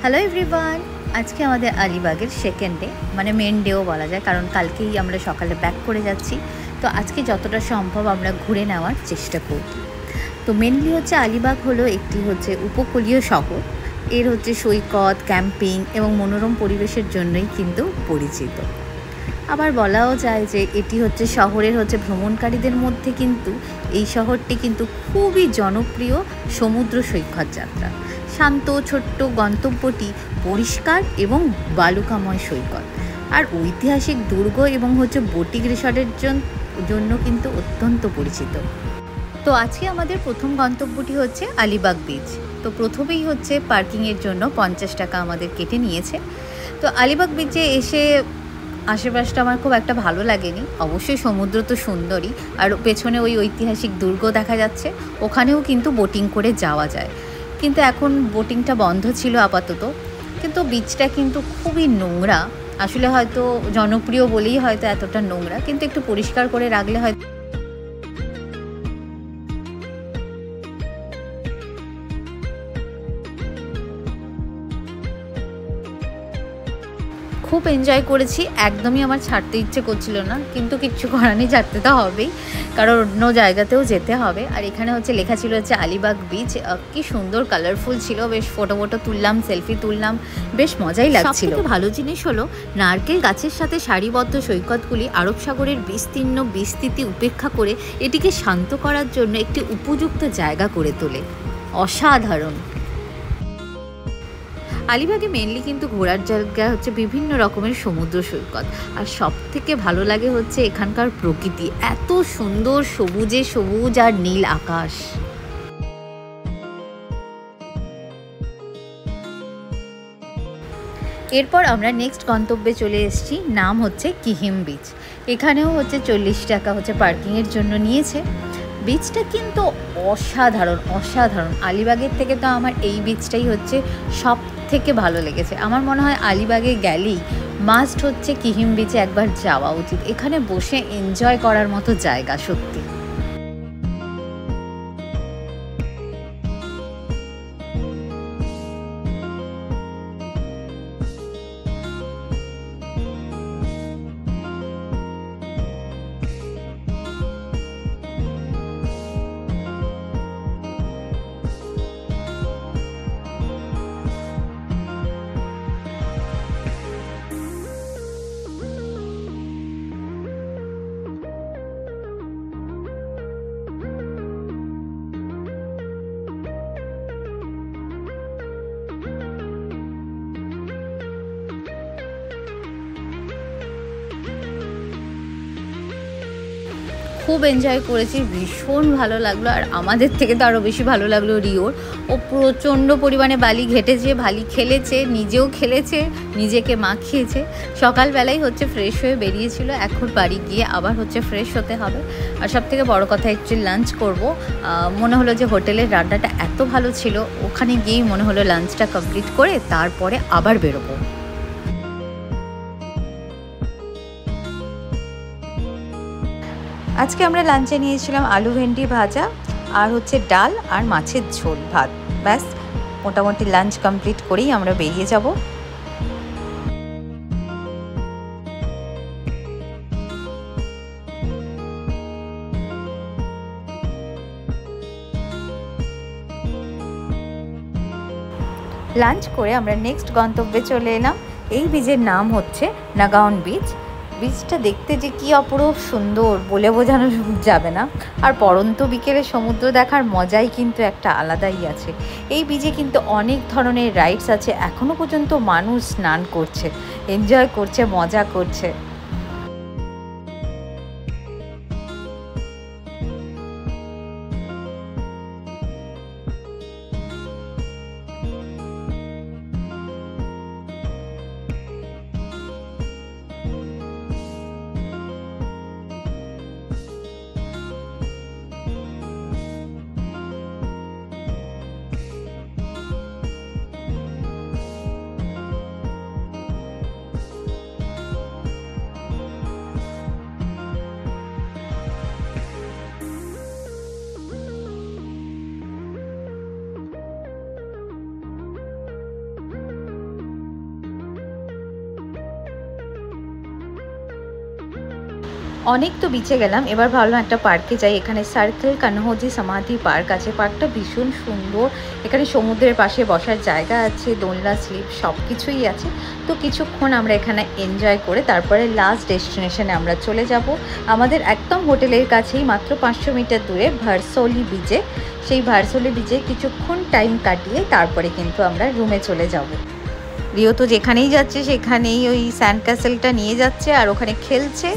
Hello everyone, আজকে আমাদের আলিবাগের second day, মানে মেন ডেও বলা যায়, কারণ কালকেই আমরা সকালে ব্যাক করে যাচ্ছি। তো আজকে যতটা সম্ভব আমরা ঘুরে নেওয়ার চেষ্টা করব। তো মেনলি হচ্ছে আলিবাগ হলো একটি উপকূলীয় শহর। এর সৈকত, ক্যাম্পিং এবং মনোরম পরিবেশের জন্যই কিন্তু পরিচিত। আবার বলাও যায় যে এটি শহরের ভ্রমণকারীদের মধ্যে কিন্তু এই শহরটি কিন্তু খুবই জনপ্রিয় সমুদ্র সৈকত যাত্রা। শান্ত ছোট্ট গন্তব্যটি পরিষ্কার এবং বালুকাময় সৈকত আর ঐতিহাসিক দুর্গ এবং বোটিং রিসর্টের জন্য কিন্তু অত্যন্ত পরিচিত। তো আজকে আমাদের প্রথম গন্তব্যটি আলিবাগ বিচ। তো প্রথমেই পার্কিংয়ের জন্য 50 টাকা আমাদের কেটে নিয়েছে। তো আলিবাগ বিচে এসে আশেপাশটা আমার খুব একটা ভালো লাগেনি। অবশ্যই সমুদ্র তো সুন্দরই, আর পেছনে ওই ঐতিহাসিক দুর্গ দেখা যাচ্ছে, ওখানেও কিন্তু বোটিং করে যাওয়া যায়। কিন্তু এখন বোটিংটা বন্ধ ছিল আপাতত। কিন্তু বিচটা কিন্তু খুবই নোংরা। আসলে হয়তো জনপ্রিয় বলেই হয়তো এতটা নোংরা, কিন্তু একটু পরিষ্কার করে রাখলে হয়তো খুব এনজয় করেছি। একদমই আমার ছাড়তে ইচ্ছে করছিল না, কিন্তু কিচ্ছু করার নেই, ছাড়তে তো হবেই, কারণ অন্য জায়গাতেও যেতে হবে। আর এখানে লেখা ছিল আলিবাগ বিচ। কি সুন্দর কালারফুল ছিল, বেশ ফটো তুললাম, সেলফি তুললাম, বেশ মজাই লাগছিল। ভালো জিনিস হলো নারকেল গাছের সাথে সারিবদ্ধ সৈকতগুলি আরব সাগরের বিস্তীর্ণ বিস্তৃতি উপেক্ষা করে এটিকে শান্ত করার জন্য একটি উপযুক্ত জায়গা করে তোলে। অসাধারণ। আলিবাগে মেনলি কিন্তু ঘোরার জায়গা বিভিন্ন রকমের সমুদ্র সৈকত, আর সব থেকে ভালো লাগে এখানকার প্রকৃতি। এত সুন্দর সবুজে সবুজ আর নীল আকাশ। এরপর আমরা নেক্সট গন্তব্যে চলে এসেছি, নাম কিহিম বিচ। এখানেও 40 টাকা পার্কিংয়ের জন্য নিয়েছে। বিচটা কিন্তু অসাধারণ অসাধারণ। আলিবাগের থেকে তো আমার এই বিচটাই সব থেকে ভালো লেগেছে। আমার মনে হয় আলিবাগে গেলেই মাস্ট কিহিম বিচে একবার যাওয়া উচিত। এখানে বসে এনজয় করার মতো জায়গা সত্যি। খুব এনজয় করেছি, ভীষণ ভালো লাগলো। আর আমাদের থেকে তো আরও বেশি ভালো লাগলো রিওর। ও প্রচণ্ড পরিমাণে বালি ঘেটেছে, বালি খেলেছে, নিজেও খেলেছে, নিজেকে মাখিয়েছে। সকালবেলাই ফ্রেশ হয়ে বেরিয়েছিল, এখন বাড়ি গিয়ে আবার ফ্রেশ হতে হবে। আর সব থেকে বড়ো কথা লাঞ্চ করব। মনে হলো যে হোটেলের রান্নাটা এত ভালো ছিল, ওখানে গিয়েই মনে হলো লাঞ্চটা কমপ্লিট করে তারপরে আবার বেরোবো। আজকে আমরা লাঞ্চে নিয়েছিলাম আলু ভেন্ডি ভাজা আর ডাল আর মাছের ঝোল ভাত। ব্যাস, মোটামুটি লাঞ্চ কমপ্লিট করেই আমরা বেরিয়ে যাব। লাঞ্চ করে আমরা নেক্সট গন্তব্যে চলে এলাম। এই বিচের নাম নাগাউন বিচ। বিচটা দেখতে যে কি অপরূপ সুন্দর, বলে বোঝানো যাবে না। আর পড়ন্ত বিকেলে সমুদ্র দেখার মজাই কিন্তু একটা আলাদাই আছে। এই বিচে কিন্তু অনেক ধরনের রাইডস আছে, এখনও পর্যন্ত মানুষ স্নান করছে, এনজয় করছে, মজা করছে। অনেক তো বিচে গেলাম, এবার ভাবলাম একটা পার্কে যাই। এখানে সার্কেল কানহজি সমাধি পার্ক আছে। পার্কটা ভীষণ সুন্দর, এখানে সমুদ্রের পাশে বসার জায়গা আছে, দোলনা, স্লিপ সব কিছুই আছে। তো কিছুক্ষণ আমরা এখানে এনজয় করে তারপরে লাস্ট ডেস্টিনেশনে আমরা চলে যাব। আমাদের একদম হোটেলের কাছেই মাত্র 500 মিটার দূরে ভারসোলি বিচে। সেই ভারসোলি বিচে কিছুক্ষণ টাইম কাটিয়ে তারপরে কিন্তু আমরা রুমে চলে যাব। রিও তো যেখানেই যাচ্ছে সেখানেই ওই স্যান্ড ক্যাসেলটা নিয়ে যাচ্ছে আর ওখানে খেলছে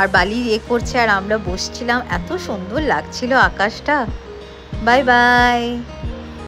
আর বালি করছে, আর আমরা বসছিলাম। এত সুন্দর লাগছিল আকাশটা। Bye bye.